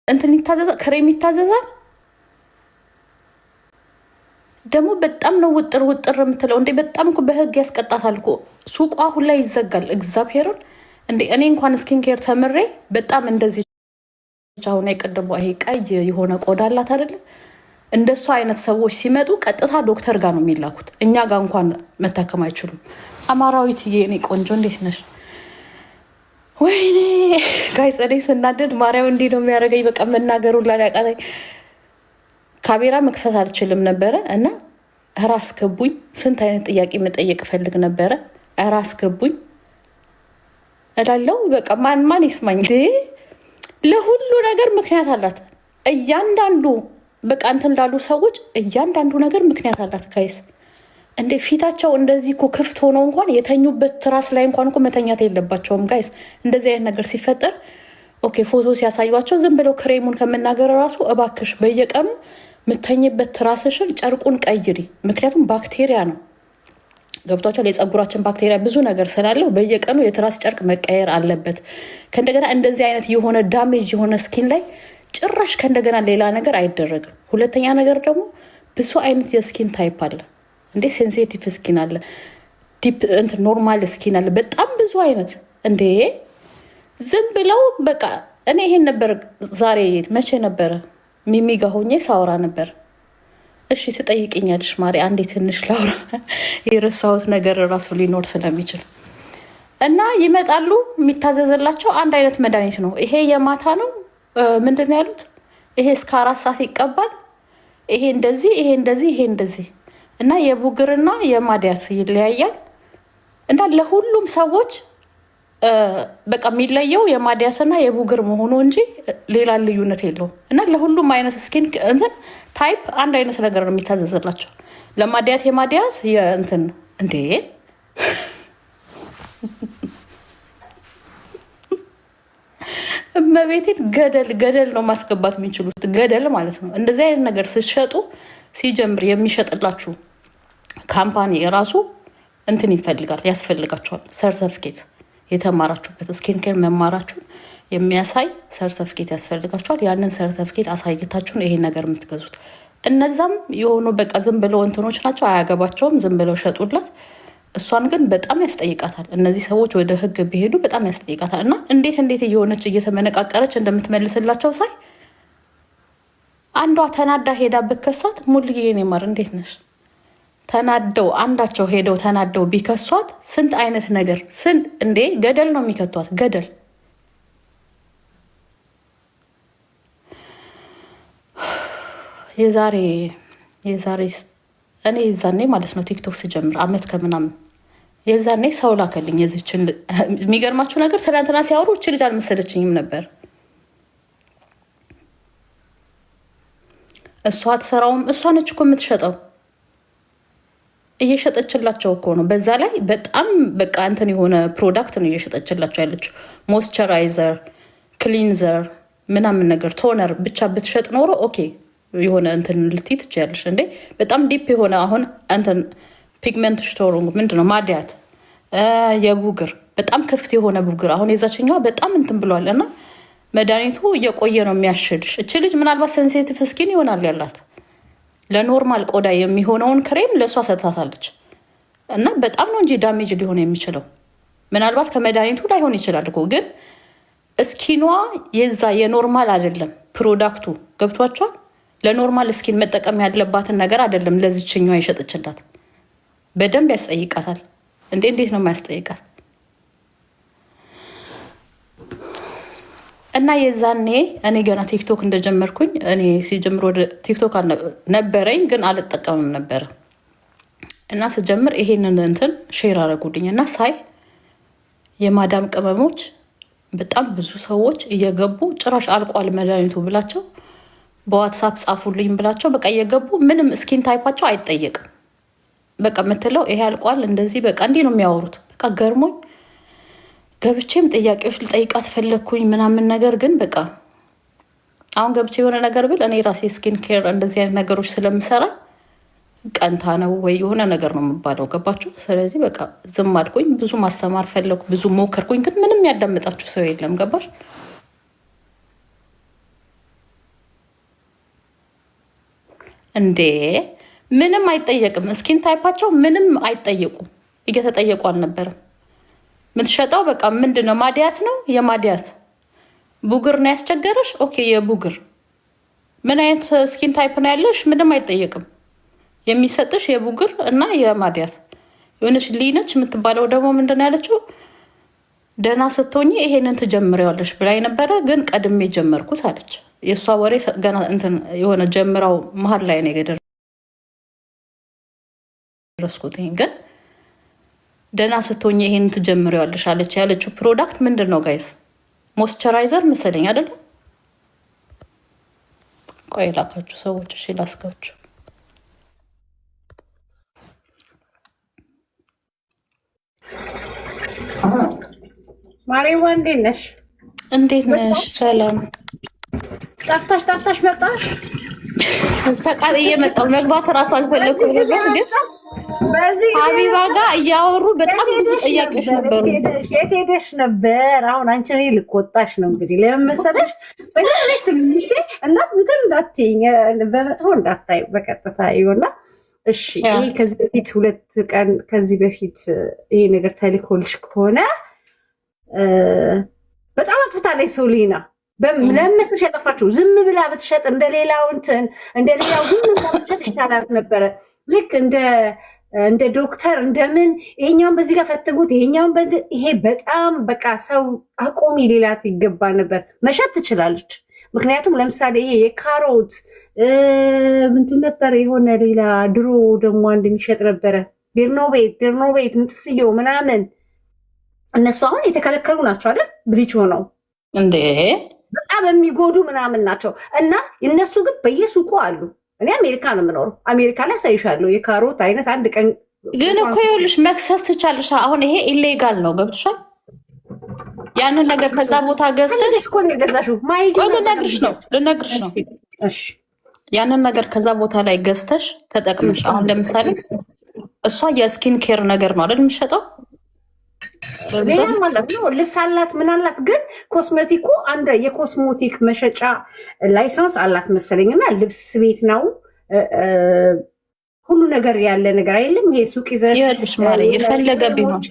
እንትን ይታዘዛል፣ ክሬም ይታዘዛል። ደግሞ በጣም ነው ውጥር ውጥር የምትለው እንዴ! በጣም እኮ በህግ ያስቀጣታል እኮ። ሱቋ ሁላ ይዘጋል። እግዚአብሔርን እንዴ! እኔ እንኳን ስኪን ኬር ተምሬ በጣም እንደዚህ አሁን የቀደሙ ይሄ ቀይ የሆነ ቆዳ አላት አይደለ? እንደሱ አይነት ሰዎች ሲመጡ ቀጥታ ዶክተር ጋር ነው የሚላኩት። እኛ ጋር እንኳን መታከም አይችሉም። አማራዊት የኔ ቆንጆ እንዴት ነሽ? ወይኔ ጋይስ እኔ ስናደድ ማርያም እንዲህ ነው የሚያደርገኝ። በቃ መናገሩ ላቃተኝ። ካሜራ መክፈት አልችልም ነበረ እና እረ አስገቡኝ። ስንት አይነት ጥያቄ መጠየቅ እፈልግ ነበረ። እረ አስገቡኝ እላለው። በቃ ማን ይስማኝ? ለሁሉ ነገር ምክንያት አላት እያንዳንዱ። በቃ እንትን ላሉ ሰዎች እያንዳንዱ ነገር ምክንያት አላት ጋይስ። እንዴ ፊታቸው እንደዚህ እኮ ክፍት ሆነው እንኳን የተኙበት ትራስ ላይ እንኳን እኮ መተኛት የለባቸውም ጋይስ። እንደዚህ አይነት ነገር ሲፈጠር ኦኬ ፎቶ ሲያሳዩቸው ዝም ብለው ክሬሙን ከምናገር ራሱ እባክሽ በየቀኑ ምተኝበት ትራስሽን ጨርቁን ቀይሪ። ምክንያቱም ባክቴሪያ ነው ገብቷቸው። የፀጉራችን ባክቴሪያ ብዙ ነገር ስላለው በየቀኑ የትራስ ጨርቅ መቀየር አለበት። ከእንደገና እንደዚህ አይነት የሆነ ዳሜጅ የሆነ ስኪን ላይ ጭራሽ ከእንደገና ሌላ ነገር አይደረግም። ሁለተኛ ነገር ደግሞ ብዙ አይነት የስኪን ታይፕ አለ እንዴ! ሴንሲቲቭ ስኪን አለ፣ ዲፕ እንትን ኖርማል ስኪን አለ፣ በጣም ብዙ አይነት እንዴ! ዝም ብለው በቃ እኔ ይሄን ነበር ዛሬ መቼ ነበረ ሚሚ ጋ ሆኜ ሳውራ ነበር። እሺ ትጠይቅኛለሽ ማሪ አንዴ ትንሽ ላውራ። የረሳሁት ነገር ራሱ ሊኖር ስለሚችል እና ይመጣሉ። የሚታዘዝላቸው አንድ አይነት መድኃኒት ነው። ይሄ የማታ ነው ምንድን ነው ያሉት? ይሄ እስከ 4 ሰዓት ይቀባል። ይሄ እንደዚህ፣ ይሄ እንደዚህ፣ ይሄ እንደዚህ እና የቡግርና የማዲያት ይለያያል። እና ለሁሉም ሰዎች በቃ የሚለየው የማዲያትና የቡግር መሆኑ እንጂ ሌላ ልዩነት የለውም። እና ለሁሉም አይነት ስኪን እንትን ታይፕ አንድ አይነት ነገር ነው የሚታዘዝላቸው። ለማዲያት የማዲያት የእንትን እንዴ እመቤቴን ገደል ነው ማስገባት የሚችሉት፣ ገደል ማለት ነው። እንደዚህ አይነት ነገር ስትሸጡ ሲጀምር የሚሸጥላችሁ ካምፓኒ የራሱ እንትን ይፈልጋል፣ ያስፈልጋቸዋል። ሰርተፍኬት የተማራችሁበት ስኪን ኬር መማራችሁን የሚያሳይ ሰርተፍኬት ያስፈልጋቸዋል። ያንን ሰርተፍኬት አሳይታችሁን ይሄን ነገር የምትገዙት። እነዛም የሆኑ በቃ ዝም ብለው እንትኖች ናቸው፣ አያገባቸውም። ዝም ብለው ሸጡላት። እሷን ግን በጣም ያስጠይቃታል። እነዚህ ሰዎች ወደ ህግ ቢሄዱ በጣም ያስጠይቃታል። እና እንዴት እየሆነች እየተመነቃቀረች እንደምትመልስላቸው ሳይ አንዷ ተናዳ ሄዳ ብከሳት ሙልዬ የኔ ማር እንዴት ነሽ? ተናደው አንዳቸው ሄደው ተናደው ቢከሷት ስንት አይነት ነገር እንዴ ገደል ነው የሚከቷት፣ ገደል። የዛሬ እኔ የዛኔ ማለት ነው ቲክቶክ ስጀምር አመት ከምናምን የዛኔ ሰው ላከልኝ የዚችን። የሚገርማችሁ ነገር ትናንትና ሲያወሩ እች ልጅ አልመሰለችኝም ነበር። እሷ አትሰራውም። እሷ ነች እኮ የምትሸጠው፣ እየሸጠችላቸው እኮ ነው። በዛ ላይ በጣም በቃ እንትን የሆነ ፕሮዳክት ነው እየሸጠችላቸው ያለችው። ሞይስቸራይዘር፣ ክሊንዘር ምናምን ነገር ቶነር ብቻ ብትሸጥ ኖሮ ኦኬ የሆነ እንትን ልትይ ትችያለሽ እንዴ። በጣም ዲፕ የሆነ አሁን እንትን ፒግመንት ሽቶሩንግ ምንድነው ማዲያት፣ የቡግር በጣም ክፍት የሆነ ቡግር አሁን የዛችኛዋ በጣም እንትን ብሏል። እና መድኃኒቱ እየቆየ ነው የሚያሽልሽ። እች ልጅ ምናልባት ሴንሲቲቭ ስኪን ይሆናል ያላት፣ ለኖርማል ቆዳ የሚሆነውን ክሬም ለእሷ ሰጥታታለች። እና በጣም ነው እንጂ ዳሜጅ ሊሆን የሚችለው ምናልባት ከመድኃኒቱ ላይሆን ይችላል እኮ፣ ግን እስኪኗ የዛ የኖርማል አይደለም ፕሮዳክቱ። ገብቷቸዋል። ለኖርማል ስኪን መጠቀም ያለባትን ነገር አይደለም ለዚችኛዋ የሸጠችላት። በደንብ ያስጠይቃታል። እንዴት ነው የማያስጠይቃት? እና የዛኔ እኔ ገና ቲክቶክ እንደጀመርኩኝ እኔ ሲጀምር ወደ ቲክቶክ ነበረኝ ግን አልጠቀምም ነበረ። እና ስጀምር ይሄንን እንትን ሼር አደረጉልኝ እና ሳይ የማዳም ቅመሞች በጣም ብዙ ሰዎች እየገቡ ጭራሽ አልቋል መድኃኒቱ ብላቸው በዋትሳፕ ጻፉልኝ ብላቸው በቃ እየገቡ ምንም ስኪን ታይፓቸው አይጠየቅም። በቃ የምትለው ይሄ አልቋል እንደዚህ በቃ እንዲህ ነው የሚያወሩት። በቃ ገርሞኝ ገብቼም ጥያቄዎች ልጠይቃት ፈለግኩኝ ምናምን ነገር ግን በቃ አሁን ገብቼ የሆነ ነገር ብል እኔ ራሴ ስኪን ኬር እንደዚህ አይነት ነገሮች ስለምሰራ ቀንታ ነው ወይ የሆነ ነገር ነው የምባለው። ገባችሁ? ስለዚህ በቃ ዝም አልኩኝ። ብዙ ማስተማር ፈለኩ፣ ብዙ ሞከርኩኝ፣ ግን ምንም ያዳመጣችሁ ሰው የለም። ገባሽ? እንዴ ምንም አይጠየቅም። ስኪን ታይፓቸው ምንም አይጠየቁም። እየተጠየቁ አልነበረም። የምትሸጠው በቃ ምንድን ነው? ማዲያት ነው። የማዲያት ቡግር ነው ያስቸገረሽ? ኦኬ የቡግር ምን አይነት ስኪን ታይፕ ነው ያለሽ? ምንም አይጠየቅም። የሚሰጥሽ የቡግር እና የማዲያት የሆነች ሊነች የምትባለው ደግሞ ምንድን ነው ያለችው? ደህና ስትሆኚ ይሄንን ትጀምሪዋለሽ ብላኝ ነበረ፣ ግን ቀድሜ ጀመርኩት አለች። የእሷ ወሬ ገና እንትን የሆነ ጀምራው መሀል ላይ ነው የደረስኩት። ግን ደህና ስትሆኚ ይሄንን ትጀምሪዋለሽ አለች። ያለችው ፕሮዳክት ምንድን ነው ጋይስ? ሞይስቸራይዘር መሰለኝ አይደለም? ቆይ ላካችሁ ሰዎች፣ እሺ ላስጋችሁ። ማሬዋ እንዴት ነሽ? እንዴት ነሽ? ሰላም። ጠፍታሽ መጣሽ? ተቃጥዬ መጣሁ። መግባት እራሱ አልፈለኩም ነበር፣ ግን ሀቢባ ጋር እያወሩ በጣም ብዙ ጥያቄዎች ነበሩ። የት ሄደሽ ነበር? አሁን አንቺ እኔ ልቆጣሽ ነው እንግዲህ። ለምን መሰለሽ? በዚህ ስልሽ እንትን እንዳትይኝ፣ በመጥፎ እንዳታይ በቀጥታ ይሆና። እሺ ይሄ ከዚህ በፊት 2 ቀን ከዚህ በፊት ይሄ ነገር ተልኮልሽ ከሆነ በጣም አጥፍታለች ሶሊና። ለምስሽ የጠፋችው ዝም ብላ ብትሸጥ እንደሌላው ዝም ብላ ብትሸጥ ይሻላት ነበረ። ልክ እንደ ዶክተር እንደምን ይሄኛውን በዚህ ጋር ፈትጉት፣ ይሄ በጣም በቃ ሰው አቆሚ ሌላት ይገባ ነበር። መሸጥ ትችላለች። ምክንያቱም ለምሳሌ ይሄ የካሮት ምንድን ነበር የሆነ ሌላ ድሮ ደግሞ አንድ የሚሸጥ ነበረ ዴርኖቤት ምትስዮ ምናምን፣ እነሱ አሁን የተከለከሉ ናቸው አይደል? ብሊች ሆነው እንዴ በጣም የሚጎዱ ምናምን ናቸው። እና እነሱ ግን በየሱቁ አሉ። እኔ አሜሪካ ነው የምኖረው። አሜሪካ ላይ ሳይሻለሁ የካሮት አይነት አንድ ቀን ግን እኮ ይኸውልሽ መክሰስ ትቻለሽ። አሁን ይሄ ኢሌጋል ነው፣ ገብቶሻል? ያንን ነገር ከዛ ቦታ ገዝተሽ እኮ ነው የገዛሽው። ልነግርሽ ነው። ያንን ነገር ከዛ ቦታ ላይ ገዝተሽ ተጠቅምሽ። አሁን ለምሳሌ እሷ የስኪን ኬር ነገር ነው አይደል የሚሸጠው? ሌላ ማለት ነው። ልብስ አላት ምን አላት፣ ግን ኮስሜቲኩ አንድ የኮስሞቲክ መሸጫ ላይሰንስ አላት መሰለኝና ልብስ ቤት ነው ሁሉ ነገር ያለ ነገር አይደለም። ይሄ ሱቅ ይዘሽ የፈለገ ቢሆን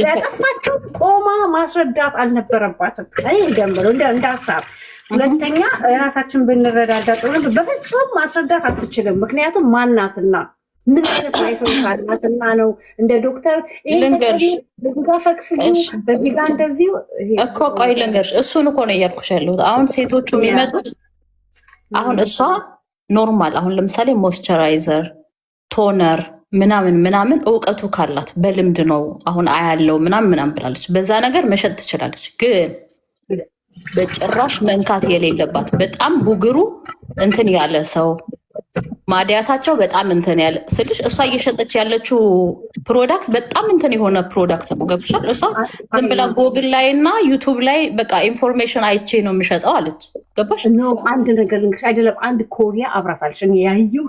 ያጠፋችው ቆማ ማስረዳት አልነበረባትም። እኔ እንደምለው እንደ ሀሳብ። ሁለተኛ ራሳችን ብንረዳዳ ጥሩ። በፍጹም ማስረዳት አትችልም። ምክንያቱም ማናትና ምን አይነት ላይሰንስ አላትና ነው እንደ ዶክተር ልንገርሽ፣ በዚህ ጋር እንደዚህ እኮ ቆይ ልንገርሽ፣ እሱን እኮ ነው እያልኩሽ ያለሁት። አሁን ሴቶቹ የሚመጡት አሁን እሷ ኖርማል አሁን ለምሳሌ ሞይስቸራይዘር፣ ቶነር ምናምን እውቀቱ ካላት በልምድ ነው አሁን አያለው ምናምን ብላለች። በዛ ነገር መሸጥ ትችላለች። ግን በጭራሽ መንካት የሌለባት በጣም ቡግሩ እንትን ያለ ሰው ማዲያታቸው በጣም እንትን ያለ ስልሽ፣ እሷ እየሸጠች ያለችው ፕሮዳክት በጣም እንትን የሆነ ፕሮዳክት ነው። ገብቶሻል? እሷ ዝም ብላ ጎግል ላይ እና ዩቱብ ላይ በቃ ኢንፎርሜሽን አይቼ ነው የሚሸጠው አለች። ገባሽ? አንድ ነገር ልንገርሽ፣ አይደለም አንድ ኮሪያ አብራታለች ያየው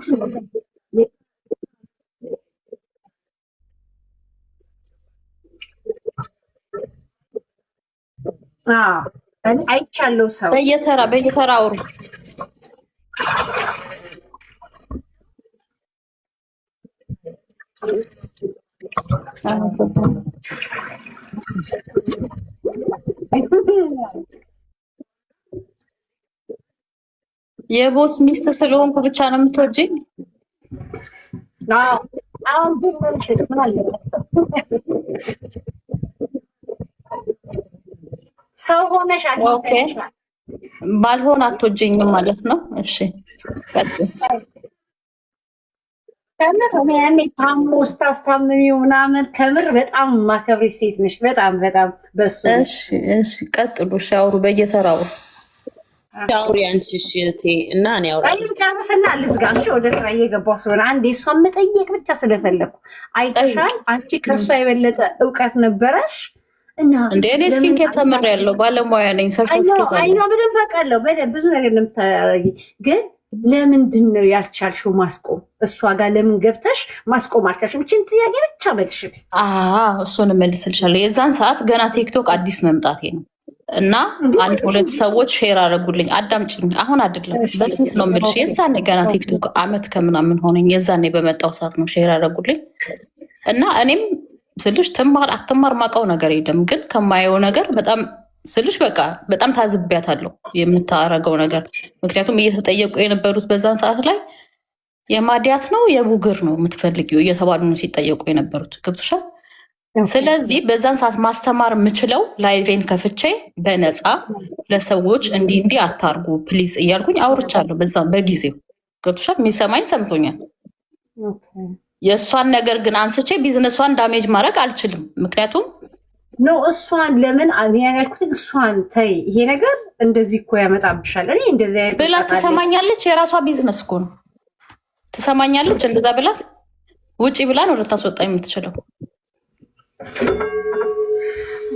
አይቻለው ሰው በየተራ አውሩ። የቦስ ሚስት ስለሆንኩ ብቻ ነው የምትወጂኝ? ሰው ሆነሽ ባልሆን አትወጂኝም ማለት ነው? እሺ ከምር ያኔ ታሞ ስታስታምሚው ምናምን ከምር በጣም ማከብሪ ሴት ነሽ። በጣም በሱ። እሺ ቀጥሉ። ሻውሩ በየተራው ሻውሪ አንቺ እህቴ እና እኔ ጨርስና ልዝጋሽ። ወደ ስራ እየገባሁ ስለሆነ አንዴ እሷን መጠየቅ ብቻ ስለፈለኩ አይተሻል። አንቺ ከእሷ የበለጠ እውቀት ነበረሽ እና እንደ እኔ ስኪን ኬር ተምሬያለሁ፣ ባለሙያ ነኝ። ሰርቲፊኬት አይ ነው በደንብ አውቃለሁ። ብዙ ነገር እንደምታደርጊ ግን ለምንድን ነው ያልቻልሽው ማስቆም? እሷ ጋር ለምን ገብተሽ ማስቆም አልቻልሽም? ይህችን ጥያቄ ብቻ መልሽልኝ። እሱን እመልስልሻለሁ። የዛን ሰዓት ገና ቲክቶክ አዲስ መምጣቴ ነው። እና አንድ ሁለት ሰዎች ሼር አደረጉልኝ። አዳምጪኝ፣ አሁን አይደለም በፊት ነው የምልሽ። የዛኔ ገና ቲክቶክ አመት ከምናምን ሆነኝ። የዛኔ በመጣው ሰዓት ነው ሼር አደረጉልኝ። እና እኔም ስልሽ ትማር አትማር ማውቀው ነገር የለም፣ ግን ከማየው ነገር በጣም ስልሽ በቃ በጣም ታዝቢያታለሁ የምታረገው ነገር። ምክንያቱም እየተጠየቁ የነበሩት በዛን ሰዓት ላይ የማዲያት ነው የቡግር ነው የምትፈልጊው እየተባሉ ነው ሲጠየቁ የነበሩት። ገብቶሻል? ስለዚህ በዛን ሰዓት ማስተማር የምችለው ላይቬን ከፍቼ በነፃ ለሰዎች እንዲህ አታርጉ ፕሊዝ እያልኩኝ አውርቻለሁ። በዛም በጊዜው ገብቶሻል? የሚሰማኝ ሰምቶኛል። የእሷን ነገር ግን አንስቼ ቢዝነሷን ዳሜጅ ማድረግ አልችልም። ምክንያቱም እሷን ለምን ያልኩት እሷን ተይ፣ ይሄ ነገር እንደዚህ እኮ ያመጣብሻል እኔ እንደዚህ ብላ ትሰማኛለች። የራሷ ቢዝነስ እኮ ነው። ትሰማኛለች። እንደዛ ብላ ውጪ ብላ ነው ልታስወጣ የምትችለው።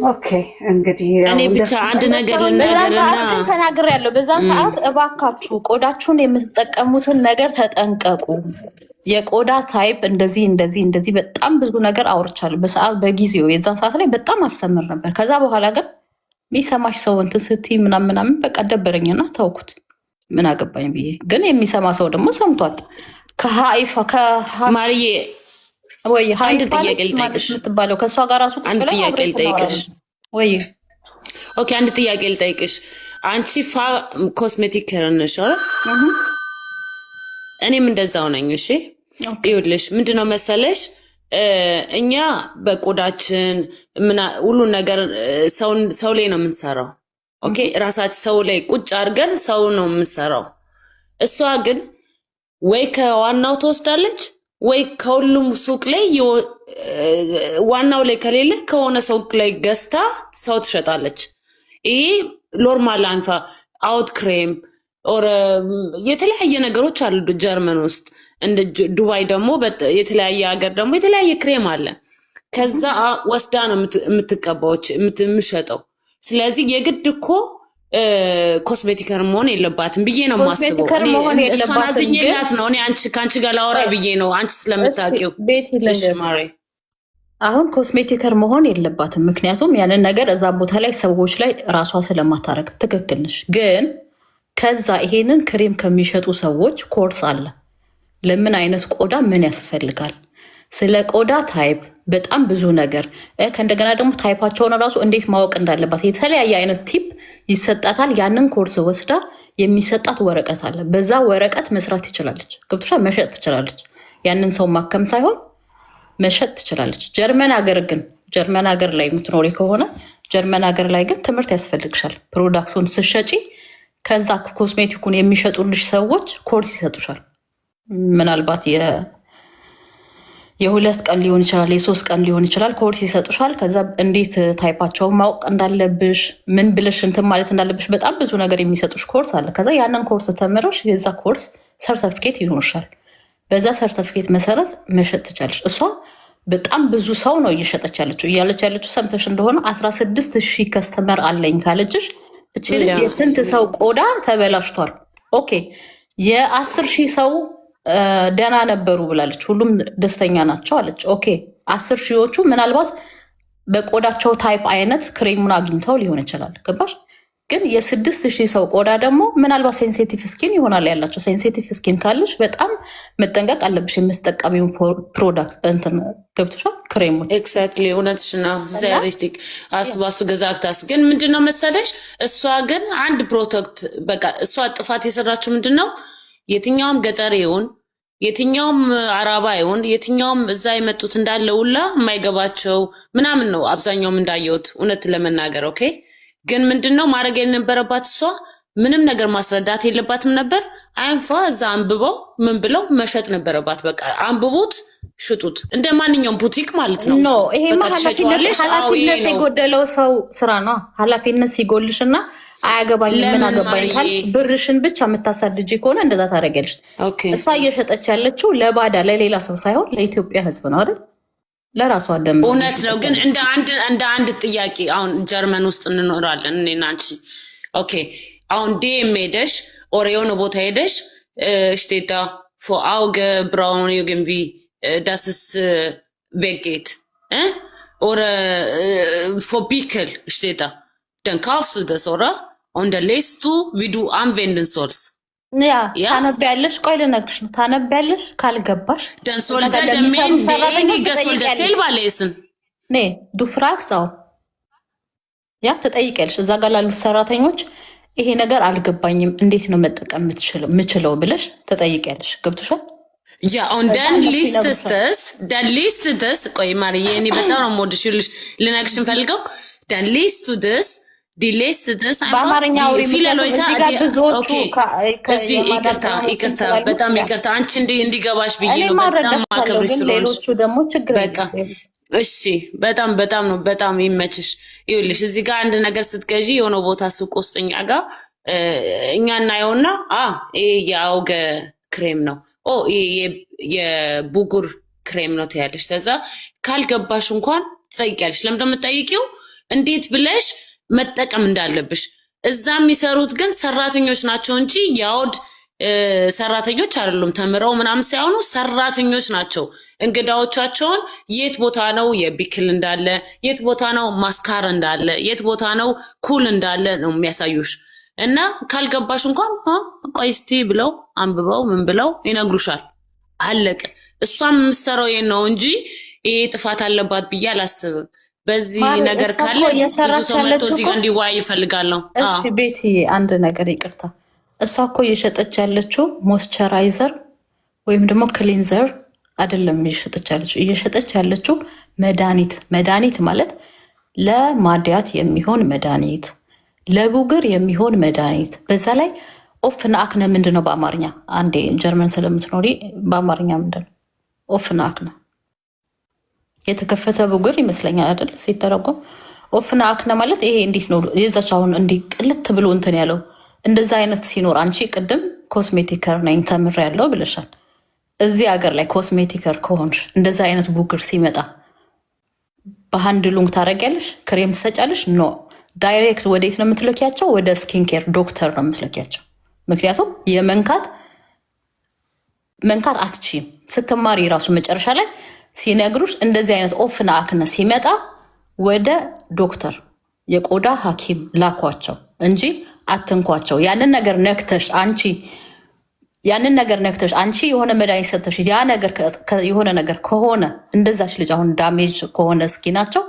ኦኬ እንግዲህ እኔ ብቻ አንድ ነገር ልናገርና ተናግሬያለሁ። በዛን ሰዓት እባካችሁ ቆዳችሁን የምትጠቀሙትን ነገር ተጠንቀቁ። የቆዳ ታይፕ እንደዚህ በጣም ብዙ ነገር አውርቻለሁ። በሰዓት በጊዜው የዛን ሰዓት ላይ በጣም አስተምር ነበር። ከዛ በኋላ ግን የሚሰማሽ ሰው እንትን ስትይ ምናምን በቃ ደበረኝና ተውኩት። ምን አገባኝ ብዬ ግን የሚሰማ ሰው ደግሞ ሰምቷል። ማርዬ ወይ አንድ ጥያቄ ልጠይቅሽ የምትባለው ከእሷ ጋር ራሱ አንድ ጥያቄ ልጠይቅሽ። ወይ ኦኬ፣ አንድ ጥያቄ ልጠይቅሽ። አንቺ ፋ ኮስሜቲክ ነሽ አይደል? እኔም እንደዛው ነኝ። እሺ ይኸውልሽ ምንድነው መሰለሽ እኛ በቆዳችን ሁሉን ነገር ሰው ላይ ነው የምንሰራው። ኦኬ ራሳችን ሰው ላይ ቁጭ አድርገን ሰው ነው የምንሰራው። እሷ ግን ወይ ከዋናው ትወስዳለች ወይ ከሁሉም ሱቅ ላይ ዋናው ላይ ከሌለ ከሆነ ሱቅ ላይ ገዝታ ሰው ትሸጣለች። ይሄ ኖርማል አንፋ አውት ክሬም ኦር የተለያየ ነገሮች አሉ ጀርመን ውስጥ። እንደ ዱባይ ደግሞ የተለያየ ሀገር ደግሞ የተለያየ ክሬም አለ። ከዛ ወስዳ ነው የምትቀባዎች የምትሸጠው። ስለዚህ የግድ እኮ ኮስሜቲከር መሆን የለባትም ብዬ ነው የማስበው። እሷን አዝኜላት ነው እኔ ከአንቺ ጋር ላወራ ብዬ ነው። አንቺ ስለምታውቂው ማሬ አሁን ኮስሜቲከር መሆን የለባትም። ምክንያቱም ያንን ነገር እዛ ቦታ ላይ ሰዎች ላይ ራሷ ስለማታረግ ትክክል ነሽ። ግን ከዛ ይሄንን ክሬም ከሚሸጡ ሰዎች ኮርስ አለ። ለምን አይነት ቆዳ ምን ያስፈልጋል፣ ስለ ቆዳ ታይፕ በጣም ብዙ ነገር ከእንደገና ደግሞ ታይፓቸውን ራሱ እንዴት ማወቅ እንዳለባት የተለያየ አይነት ቲፕ ይሰጣታል። ያንን ኮርስ ወስዳ የሚሰጣት ወረቀት አለ። በዛ ወረቀት መስራት ትችላለች። ገብቶሻል? መሸጥ ትችላለች። ያንን ሰው ማከም ሳይሆን መሸጥ ትችላለች። ጀርመን ሀገር ላይ የምትኖሪ ከሆነ ጀርመን ሀገር ላይ ግን ትምህርት ያስፈልግሻል። ፕሮዳክቱን ስሸጪ ከዛ ኮስሜቲኩን የሚሸጡልሽ ሰዎች ኮርስ ይሰጡሻል። ምናልባት የ2 ቀን ሊሆን ይችላል፣ የ3 ቀን ሊሆን ይችላል። ኮርስ ይሰጡሻል። ከዛ እንዴት ታይፓቸውን ማወቅ እንዳለብሽ፣ ምን ብለሽ እንትን ማለት እንዳለብሽ በጣም ብዙ ነገር የሚሰጡሽ ኮርስ አለ። ከዛ ያንን ኮርስ ተምረሽ የዛ ኮርስ ሰርተፊኬት ይኖርሻል። በዛ ሰርተፊኬት መሰረት መሸጥ ትቻለሽ። እሷ በጣም ብዙ ሰው ነው እየሸጠች ያለችው። ያለችው ሰምተሽ እንደሆነ 16,000 ከስተመር አለኝ ካለችሽ እቺ ልጅ የስንት ሰው ቆዳ ተበላሽቷል። ኦኬ የ10,000 ሰው ደህና ነበሩ ብላለች። ሁሉም ደስተኛ ናቸው አለች። ኦኬ 10,000ዎቹ ምናልባት በቆዳቸው ታይፕ አይነት ክሬሙን አግኝተው ሊሆን ይችላል። ገባሽ? ግን የ6,000 ሰው ቆዳ ደግሞ ምናልባት ሴንሲቲቭ ስኪን ይሆናል ያላቸው። ሴንሲቲቭ ስኪን ካለሽ በጣም መጠንቀቅ አለብሽ የምትጠቀሚውን ፕሮዳክት እንትን ገብቶሻል? ክሬሞች ኤግዛክትሊ እውነትሽ ነው። ዛሬስቲክ አስባሱ ገዛክታስ ግን ምንድነው መሰለሽ እሷ ግን አንድ ፕሮዳክት በቃ እሷ ጥፋት የሰራችው ምንድነው የትኛውም ገጠር ይሁን የትኛውም አራባ ይሁን የትኛውም እዛ የመጡት እንዳለ ሁላ የማይገባቸው ምናምን ነው አብዛኛውም እንዳየሁት እውነት ለመናገር ኦኬ። ግን ምንድነው ማድረግ የነበረባት እሷ ምንም ነገር ማስረዳት የለባትም ነበር። አይንፋ እዛ አንብበው ምን ብለው መሸጥ ነበረባት። በቃ አንብቡት ሽጡት እንደ ማንኛውም ቡቲክ ማለት ነው። ኖ ይሄማ ኃላፊነት የጎደለው ሰው ስራ ነው። ኃላፊነት ሲጎልሽ እና አያገባኝ ምን አገባኝ ካልሽ ብርሽን ብቻ የምታሳድጂ ከሆነ እንደዛ ታደርጊያለሽ። እሷ እየሸጠች ያለችው ለባዳ ለሌላ ሰው ሳይሆን ለኢትዮጵያ ሕዝብ ነው አይደል? ለራሷ ደም እውነት ነው። ግን እንደ አንድ ጥያቄ አሁን ጀርመን ውስጥ እንኖራለን እኔና አንቺ ኦኬ። አሁን ዲኤም ሄደሽ ኦር የሆነ ቦታ ሄደሽ ሽቴታ ፎ አውገ ብራውን ዩግንቪ ዳስስ ቬጌት ኦር ፎ ቢክል ሽቴታ den kaufst du das, oder? Und dann lässt du, wie du anwenden sollst. ያ Ja? ታነቢያለሽ። ቆይ ልነግርሽ ነው። ታነቢያለሽ ካልገባሽ Dann soll ነገር dann ለሚሰሩ ሰራተኞች derjenige soll das ትጠይቂያለሽ። selber lesen. ኔ ዱ ፍራግስ አው ያ ትጠይቂያለሽ። እዛ ጋር ላሉት ሰራተኞች ይሄ ነገር አልገባኝም፣ እንዴት ነው መጠቀም የምችለው ብለሽ ትጠይቂያለሽ። ገብቶሻል? Ja, und በጣም dann ነው liest es ሲነግሩሻል። das, ቆይ ማርዬ እኔ በጣም ነው የምወድሽ ልነግርሽ እንፈልገው dann liest du das, die lest das einfach, በአማርኛ አውሪ። viele ምክንያቱም Leute, እዚህ ጋር ብዙዎቹ okay, እዚህ ይቅርታ በጣም ይቅርታ አንቺ እንዲገባሽ ብዬ እኔ ነው በጣም ማረዳሻለሁ፣ ማከብርሽ ግን ስለሆንሽ ሌሎቹ ደግሞ ችግር በቃ የለም። እሺ በጣም ነው በጣም ይመችሽ። ይኸውልሽ እዚህ ጋር አንድ ነገር ስትገዢ የሆነ ቦታ ሱቅ ውስጥ እኛ እናየውና ይሄ የአውገ ክሬም ነው ይሄ የቡጉር ክሬም ነው ትያለሽ። ከዛ ካልገባሽ እንኳን ትጠይቂያለሽ። ለምን እንደምትጠይቂው እንዴት ብለሽ መጠቀም እንዳለብሽ። እዛ የሚሰሩት ግን ሰራተኞች ናቸው እንጂ የአውድ ሰራተኞች አይደሉም። ተምረው ምናምን ሳይሆኑ ሰራተኞች ናቸው። እንግዳዎቻቸውን የት ቦታ ነው የቢክል እንዳለ፣ የት ቦታ ነው ማስካር እንዳለ፣ የት ቦታ ነው ኩል እንዳለ ነው የሚያሳዩሽ። እና ካልገባሽ እንኳን ቆይ እስቲ ብለው አንብበው ምን ብለው ይነግሩሻል። አለቀ። እሷም የምትሰራው ይሄን ነው እንጂ ይሄ ጥፋት አለባት ብዬ አላስብም። በዚህ ነገር ካለ ብዙ ሰው መጥቶ እዚህ ጋር እንዲወያይ ይፈልጋለሁ። እሺ ቤትዬ አንድ ነገር ይቅርታ፣ እሷ እኮ እየሸጠች ያለችው ሞይስቸራይዘር ወይም ደግሞ ክሊንዘር አይደለም እየሸጠች ያለችው መድኃኒት ማለት ለማዲያት የሚሆን መድኃኒት፣ ለቡግር የሚሆን መድኃኒት። በዛ ላይ ኦፍና አክነ ምንድን ነው በአማርኛ? አንዴ ጀርመን ስለምትኖሪ በአማርኛ ምንድን ነው ኦፍና አክነ? የተከፈተ ቡግር ይመስለኛል አይደል ሲተረጎም። ኦፍና አክነ ማለት ይሄ እንዴት ነው የዛች አሁን እንዲህ ቅልት ብሎ እንትን ያለው እንደዛ አይነት ሲኖር፣ አንቺ ቅድም ኮስሜቲከር ነኝ ተምሬያለሁ ብለሻል። እዚህ ሀገር ላይ ኮስሜቲከር ከሆንሽ እንደዛ አይነት ቡግር ሲመጣ በሃንድሉንግ ታደርጊያለሽ? ክሬም ትሰጫለሽ? ኖ ዳይሬክት ወዴት ነው የምትለኪያቸው? ወደ ስኪን ኬር ዶክተር ነው የምትለኪያቸው። ምክንያቱም መንካት አትችይም። ስትማሪ ራሱ መጨረሻ ላይ ሲነግሩሽ እንደዚህ አይነት ኦፍና አክነ ሲመጣ ወደ ዶክተር የቆዳ ሐኪም ላኳቸው እንጂ አትንኳቸው። ያንን ነገር ነክተሽ አንቺ የሆነ መድኃኒት ሰጥተሽ ያ ነገር የሆነ ነገር ከሆነ እንደዛች ልጅ አሁን ዳሜጅ ከሆነ እስኪናቸው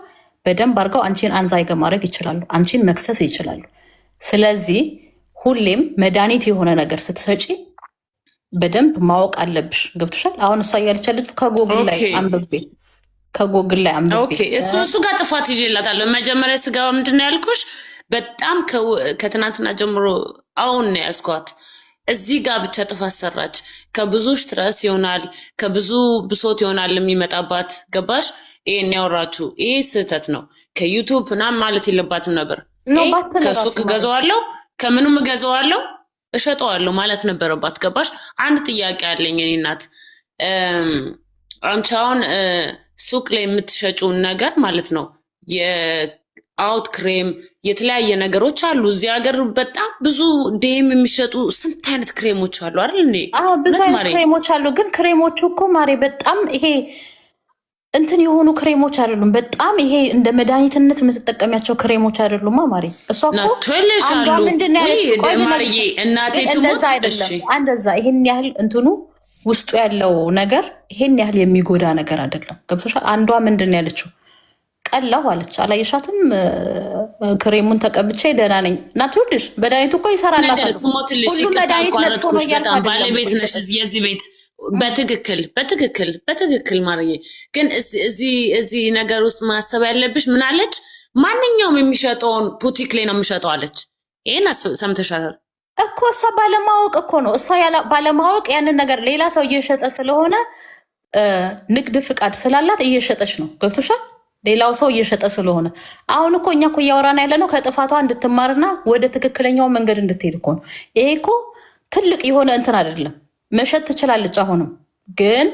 በደንብ አድርገው አንቺን አንዛይገ ማድረግ ይችላሉ፣ አንቺን መክሰስ ይችላሉ። ስለዚህ ሁሌም መድኃኒት የሆነ ነገር ስትሰጪ በደንብ ማወቅ አለብሽ። ገብቶሻል? አሁን እሷ እያለች ያለች ከጎግል ላይ አንብቤ እሱ ጋር ጥፋት ይዤላታለሁ። መጀመሪያ ስገባ ምንድን ነው ያልኩሽ? በጣም ከትናንትና ጀምሮ አሁን ነው ያዝኳት። እዚህ ጋር ብቻ ጥፋት ሰራች። ከብዙ ስትረስ ይሆናል፣ ከብዙ ብሶት ይሆናል የሚመጣባት። ገባሽ? ይሄን ያወራችሁ ይሄ ስህተት ነው። ከዩቱብ ምናምን ማለት የለባትም ነበር። ከሱቅ ገዛዋለሁ፣ ከምኑም ገዛዋለሁ፣ እሸጠዋለሁ ማለት ነበረባት። ገባሽ? አንድ ጥያቄ አለኝ እኔ እናት። አንቺ አሁን ሱቅ ላይ የምትሸጩን ነገር ማለት ነው የአውት ክሬም የተለያየ ነገሮች አሉ። እዚህ ሀገር በጣም ብዙ ዴም የሚሸጡ ስንት አይነት ክሬሞች አሉ አይደል እንዴ? ብዙ አይነት ክሬሞች አሉ። ግን ክሬሞቹ እኮ ማሬ በጣም ይሄ እንትን የሆኑ ክሬሞች አይደሉም። በጣም ይሄ እንደ መድኃኒትነት የምትጠቀሚያቸው ክሬሞች አይደሉም ማሬ። እሷ እኮ አንዷ ምንድን ነው ያለችው? እንደዛ አይደለም። እንደዛ ይሄን ያህል እንትኑ ውስጡ ያለው ነገር ይሄን ያህል የሚጎዳ ነገር አይደለም። ገብቶሻል? አንዷ ምንድን ነው ያለችው? ቀላው አለች። አላየሻትም? ክሬሙን ተቀብቼ ደህና ነኝ። እናትወድሽ መድኃኒቱ እኮ ይሰራላታል። ሁሉ መድኃኒት መጥፎ ነው እያልኩ አይደለም። ባለቤት ነሽ የዚህ ቤት። በትክክል ማርዬ። ግን እዚህ ነገር ውስጥ ማሰብ ያለብሽ ምን አለች? ማንኛውም የሚሸጠውን ቡቲክ ላይ ነው የሚሸጠው አለች። ይሄን ሰምተሻታል እኮ። እሷ ባለማወቅ እኮ ነው። እሷ ባለማወቅ ያንን ነገር ሌላ ሰው እየሸጠ ስለሆነ ንግድ ፍቃድ ስላላት እየሸጠች ነው። ገብቶሻል? ሌላው ሰው እየሸጠ ስለሆነ አሁን እኮ እኛ እኮ እያወራን ያለ ነው ከጥፋቷ እንድትማርና ወደ ትክክለኛው መንገድ እንድትሄድ እኮ ነው። ይሄ እኮ ትልቅ የሆነ እንትን አይደለም። መሸጥ ትችላለች። አሁንም ግን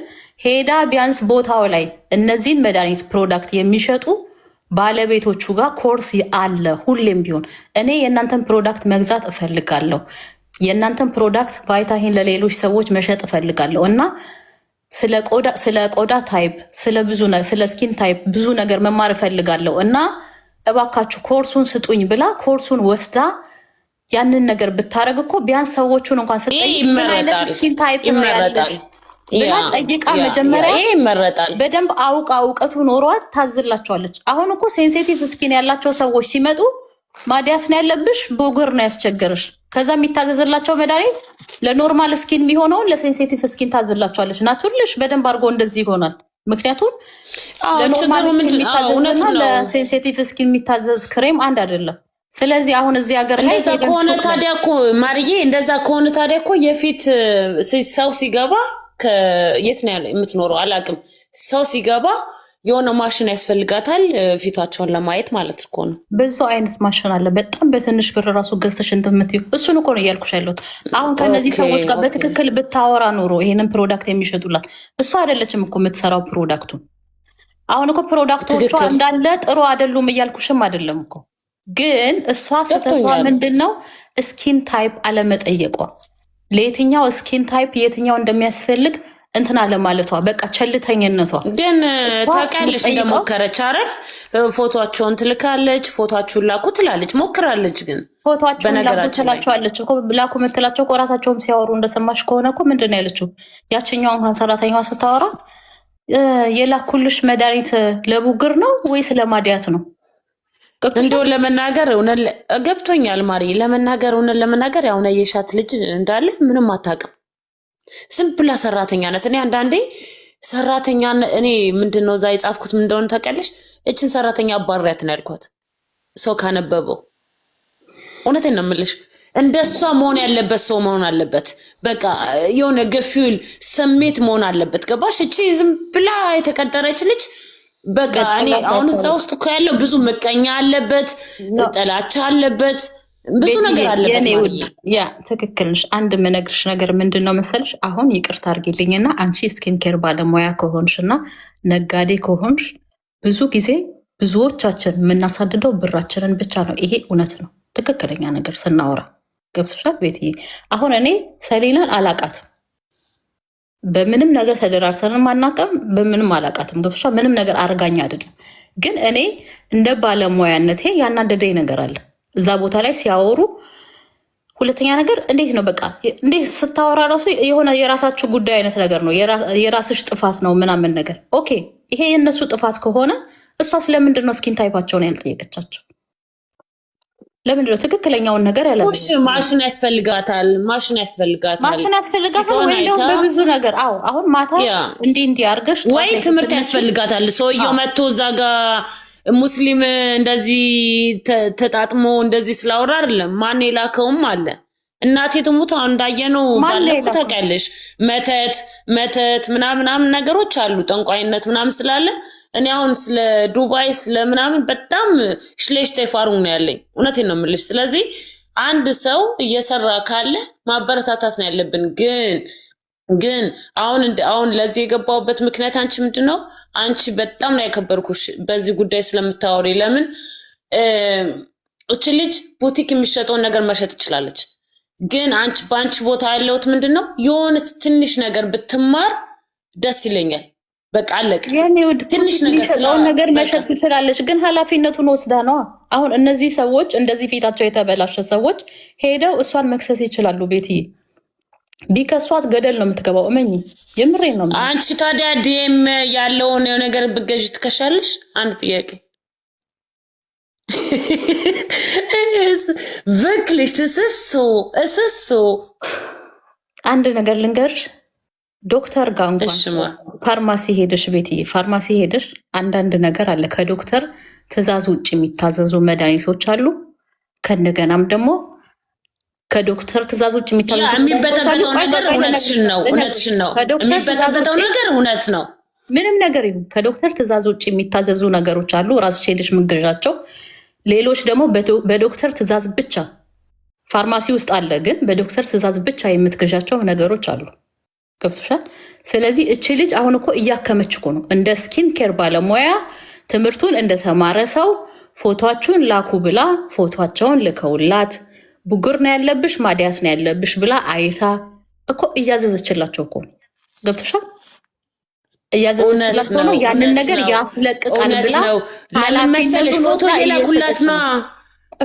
ሄዳ ቢያንስ ቦታው ላይ እነዚህን መድኃኒት ፕሮዳክት የሚሸጡ ባለቤቶቹ ጋር ኮርስ አለ። ሁሌም ቢሆን እኔ የእናንተን ፕሮዳክት መግዛት እፈልጋለሁ፣ የእናንተን ፕሮዳክት ቫይታሂን ለሌሎች ሰዎች መሸጥ እፈልጋለሁ እና ስለ ቆዳ ታይፕ ስለ ስኪን ታይፕ ብዙ ነገር መማር እፈልጋለሁ እና እባካችሁ ኮርሱን ስጡኝ ብላ ኮርሱን ወስዳ ያንን ነገር ብታረግ እኮ ቢያንስ ሰዎቹን እንኳን ስጠይቅ ምን አይነት ስኪን ታይፕ ነው ያለሽ ብላ ጠይቃ መጀመሪያ ይመረጣል። በደንብ አውቃ እውቀቱ ኖሯት ታዝላቸዋለች። አሁን እኮ ሴንሲቲቭ ስኪን ያላቸው ሰዎች ሲመጡ ማዲያት ነው ያለብሽ፣ ቡግር ነው ያስቸገረሽ። ከዛ የሚታዘዝላቸው መድኃኒት ለኖርማል ስኪን የሚሆነውን ለሴንሲቲቭ ስኪን ታዝላቸዋለች። እና ትልሽ በደንብ አድርጎ እንደዚህ ይሆናል። ምክንያቱም ለኖርማል ስኪን የሚታዘዝና ለሴንሲቲቭ ስኪን የሚታዘዝ ክሬም አንድ አይደለም። ስለዚህ አሁን እዚህ ሀገር ላይ እንደዛ ከሆነ ታዲያ እኮ ማርዬ፣ እንደዛ ከሆነ ታዲያ እኮ የፊት ሰው ሲገባ የት ነው የምትኖረው አላውቅም። ሰው ሲገባ የሆነ ማሽን ያስፈልጋታል ፊታቸውን ለማየት ማለት እኮ ነው። ብዙ አይነት ማሽን አለ። በጣም በትንሽ ብር ራሱ ገዝተሽ እንትን የምትይው እሱን እኮ ነው እያልኩሽ ያለሁት። አሁን ከነዚህ ሰዎች ጋር በትክክል ብታወራ ኖሮ ይሄንን ፕሮዳክት የሚሸጡላት እሱ አይደለችም እኮ የምትሰራው ፕሮዳክቱን። አሁን እኮ ፕሮዳክቶቿ እንዳለ ጥሩ አይደሉም እያልኩሽም አይደለም እኮ። ግን እሷ ስህተቷ ምንድን ነው? ስኪን ታይፕ አለመጠየቋ፣ ለየትኛው ስኪን ታይፕ የትኛው እንደሚያስፈልግ እንትና ለማለቷ፣ በቃ ቸልተኝነቷ። ግን ታውቂያለሽ እንደሞከረች አይደል? ፎቶቸውን ትልካለች፣ ፎቶችሁን ላኩ ትላለች፣ ሞክራለች። ግን ፎቶቸውን ላኩ ትላቸዋለች እኮ። ላኩ የምትላቸው እኮ ራሳቸውም ሲያወሩ እንደሰማሽ ከሆነ እኮ ምንድን ነው ያለችው? ያችኛው እንኳን ሰራተኛዋ ስታወራ የላኩልሽ መድኃኒት ለቡግር ነው ወይስ ለማዲያት ነው? እንደው ለመናገር ገብቶኛል ማሪ። ለመናገር ያው የሻት ልጅ እንዳለ ምንም አታውቅም። ዝም ብላ ሰራተኛ ናት። እኔ አንዳንዴ ሰራተኛ እኔ ምንድነው እዛ የጻፍኩት ምን እንደሆነ ታውቂያለሽ? እችን ሰራተኛ አባሪያት ነው ያልኳት። ሰው ካነበበው እውነቴን ነው የምልሽ። እንደሷ መሆን ያለበት ሰው መሆን አለበት። በቃ የሆነ ገፊል ስሜት መሆን አለበት። ገባሽ? እቺ ዝም ብላ የተቀጠረች ልጅ በቃ እኔ አሁን እዛ ውስጥ እኮ ያለው ብዙ ምቀኛ አለበት፣ ጥላቻ አለበት፣ ብዙ ነገር አለበት። ያ ትክክል ነሽ። አንድ የምነግርሽ ነገር ምንድን ነው መሰልሽ? አሁን ይቅርታ አድርጊልኝና አንቺ ስኪን ኬር ባለሙያ ከሆንሽና ነጋዴ ከሆንሽ ብዙ ጊዜ ብዙዎቻችን የምናሳድደው ብራችንን ብቻ ነው። ይሄ እውነት ነው፣ ትክክለኛ ነገር ስናወራ ገብቶሻል ቤትዬ? አሁን እኔ ሰሊናን አላቃትም፣ በምንም ነገር ተደራርሰንም አናውቅም፣ በምንም አላቃትም። ገብቶሻል? ምንም ነገር አርጋኝ አይደለም። ግን እኔ እንደ ባለሙያነቴ ያናደደኝ ነገር አለ እዛ ቦታ ላይ ሲያወሩ። ሁለተኛ ነገር እንዴት ነው በቃ እንዴት ስታወራ ራሱ የሆነ የራሳችሁ ጉዳይ አይነት ነገር ነው፣ የራስሽ ጥፋት ነው ምናምን ነገር። ኦኬ ይሄ የእነሱ ጥፋት ከሆነ እሷ ስለምንድን ነው ስኪን ታይፓቸውን ያልጠየቀቻቸው? ለምንድን ነው ትክክለኛውን ነገር ያለ? ማሽን ያስፈልጋታል ወይ ደግሞ በብዙ ነገር። አዎ አሁን ማታ እንዲህ አድርገሽ ወይ ትምህርት ያስፈልጋታል። ሰውየው መጥቶ እዛ ጋር ሙስሊም እንደዚህ ተጣጥሞ እንደዚህ ስላወራ አይደለም። ማን የላከውም አለ። እናቴ ትሙት አሁን እንዳየነው ባለፈው ታውቂያለሽ፣ መተት ምናምን ነገሮች አሉ፣ ጠንቋይነት ምናምን ስላለ እኔ አሁን ስለ ዱባይ ስለምናምን በጣም ሽሌሽታ ይፋሩኝ ነው ያለኝ። እውነቴን ነው የምልሽ። ስለዚህ አንድ ሰው እየሰራ ካለ ማበረታታት ነው ያለብን። ግን አሁን ለዚህ የገባውበት ምክንያት አንቺ ምንድነው? አንቺ በጣም ነው ያከበርኩሽ በዚህ ጉዳይ ስለምታወሪ። ለምን እቺ ልጅ ቡቲክ የሚሸጠውን ነገር መሸጥ ትችላለች። ግን በአንቺ ቦታ ያለውት ምንድነው? የሆነ ትንሽ ነገር ብትማር ደስ ይለኛል። በቃ አለቅ። ትንሽ ነገር መሸጥ ትችላለች፣ ግን ኃላፊነቱን ወስዳ ነው። አሁን እነዚህ ሰዎች እንደዚህ ፊታቸው የተበላሸ ሰዎች ሄደው እሷን መክሰስ ይችላሉ። ቤትዬ ቢከሷት ገደል ነው የምትገባው። እመኝ፣ የምሬን ነው። አንቺ ታዲያ ዲኤም ያለውን ነገር ብገዥ ትከሻለሽ? አንድ ጥያቄ wirklich das ist so አንድ ነገር ልንገርሽ። ዶክተር ጋር እንኳን ፋርማሲ ሄደሽ ቤትዬ ፋርማሲ ሄደሽ አንዳንድ ነገር አለ ከዶክተር ትዕዛዝ ውጭ የሚታዘዙ መድኃኒቶች አሉ። ከእንደገናም ደግሞ ከዶክተር ትዕዛዝ ውጭ የሚታዘዙ የሚበጠበጠው ነገር እውነትሽን ነው። የሚበጠበጠው ነገር እውነት ነው። ምንም ነገር ይሁን ከዶክተር ትዕዛዝ ውጭ የሚታዘዙ ነገሮች አሉ። ራስሽ ሄደሽ የምትገዣቸው። ሌሎች ደግሞ በዶክተር ትዕዛዝ ብቻ ፋርማሲ ውስጥ አለ፣ ግን በዶክተር ትዕዛዝ ብቻ የምትገዣቸው ነገሮች አሉ። ገብቶሻል? ስለዚህ እቺ ልጅ አሁን እኮ እያከመች እኮ ነው። እንደ ስኪን ኬር ባለሙያ ትምህርቱን እንደተማረ ሰው ፎቶአችሁን ላኩ ብላ ፎቶአቸውን ልከውላት ቡግር ነው ያለብሽ ማዲያት ነው ያለብሽ ብላ አይታ እኮ እያዘዘችላቸው እኮ። ገብቶሻል? እያዘዘችላት ሆኖ ያንን ነገር ያስለቅቃል ብላ ለመሰለሽ ፎቶ የላኩላት ነው።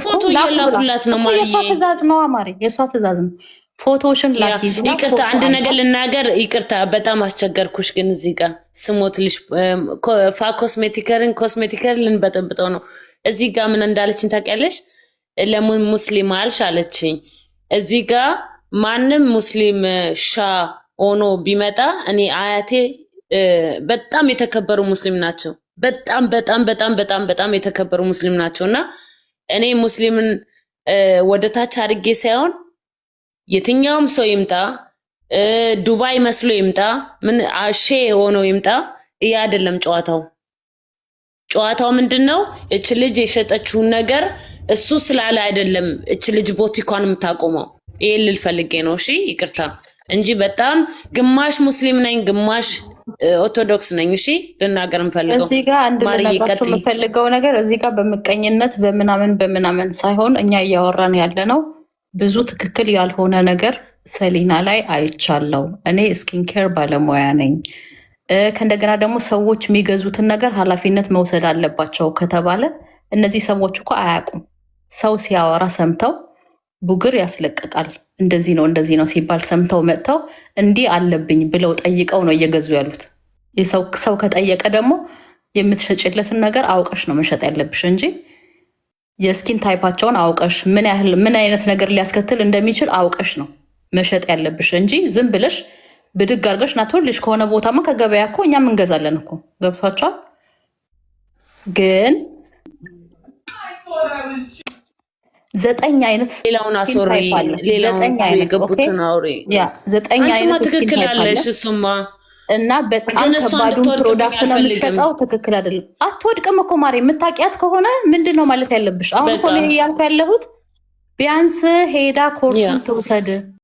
ፎቶ የላኩላት ነው ማለት የሷ ትእዛዝ ነው። አማሪ የሷ ትእዛዝ ነው። ፎቶሽን ላኪ። ይቅርታ አንድ ነገር ልናገር። ይቅርታ በጣም አስቸገርኩሽ፣ ግን እዚህ ጋር ስሞትልሽ ኮስሜቲከርን ልንበጠብጠው ነው። እዚህ ጋር ምን እንዳለችኝ ታውቂያለሽ? ለምን ሙስሊም አልሽ አለችኝ። እዚህ ጋር ማንም ሙስሊም ሻ ሆኖ ቢመጣ እኔ አያቴ በጣም የተከበሩ ሙስሊም ናቸው። በጣም በጣም በጣም በጣም በጣም የተከበሩ ሙስሊም ናቸው እና እኔ ሙስሊምን ወደ ታች አድርጌ ሳይሆን የትኛውም ሰው ይምጣ ዱባይ መስሎ ይምጣ ምን አሼ ሆኖ ይምጣ፣ ይሄ አይደለም ጨዋታው። ጨዋታው ምንድነው? እች ልጅ የሸጠችውን ነገር እሱ ስላለ አይደለም እች ልጅ ቦቲኳን የምታቆመው። ይሄ ልል ፈልጌ ነው። እሺ ይቅርታ እንጂ በጣም ግማሽ ሙስሊም ነኝ ግማሽ ኦርቶዶክስ ነኝ። እሺ ልናገር እንፈልገው እዚህ ጋር አንድ ልናገራችሁ የምፈልገው ነገር እዚህ ጋር በምቀኝነት በምናምን ሳይሆን እኛ እያወራን ያለ ነው ብዙ ትክክል ያልሆነ ነገር ሰሊና ላይ አይቻለው። እኔ ስኪን ኬር ባለሙያ ነኝ። ከእንደገና ደግሞ ሰዎች የሚገዙትን ነገር ኃላፊነት መውሰድ አለባቸው ከተባለ እነዚህ ሰዎች እኮ አያውቁም። ሰው ሲያወራ ሰምተው ቡግር ያስለቅቃል እንደዚህ ነው ሲባል ሰምተው መጥተው እንዲህ አለብኝ ብለው ጠይቀው ነው እየገዙ ያሉት። ሰው ከጠየቀ ደግሞ የምትሸጭለትን ነገር አውቀሽ ነው መሸጥ ያለብሽ እንጂ የስኪን ታይፓቸውን አውቀሽ ምን አይነት ነገር ሊያስከትል እንደሚችል አውቀሽ ነው መሸጥ ያለብሽ እንጂ ዝም ብለሽ ብድግ አድርገሽ ናቶልሽ ከሆነ ቦታማ ከገበያ እኮ እኛም እንገዛለን እኮ ገብቷቸዋል። ግን 9 አይነት ሌላውን አሶሪ ሌላውን የገቡትን አውሪ 9 አይነት ትክክል ያለሽ እሱማ እና በጣም ከባዱን ፕሮዳክት ነው የምትሸጠው። ትክክል አይደለም። አትወድቅም እኮ ማሪ። የምታውቂያት ከሆነ ምንድን ነው ማለት ያለብሽ? አሁን እኮ ያልኩ ያለሁት ቢያንስ ሄዳ ኮርሱን ትውሰድ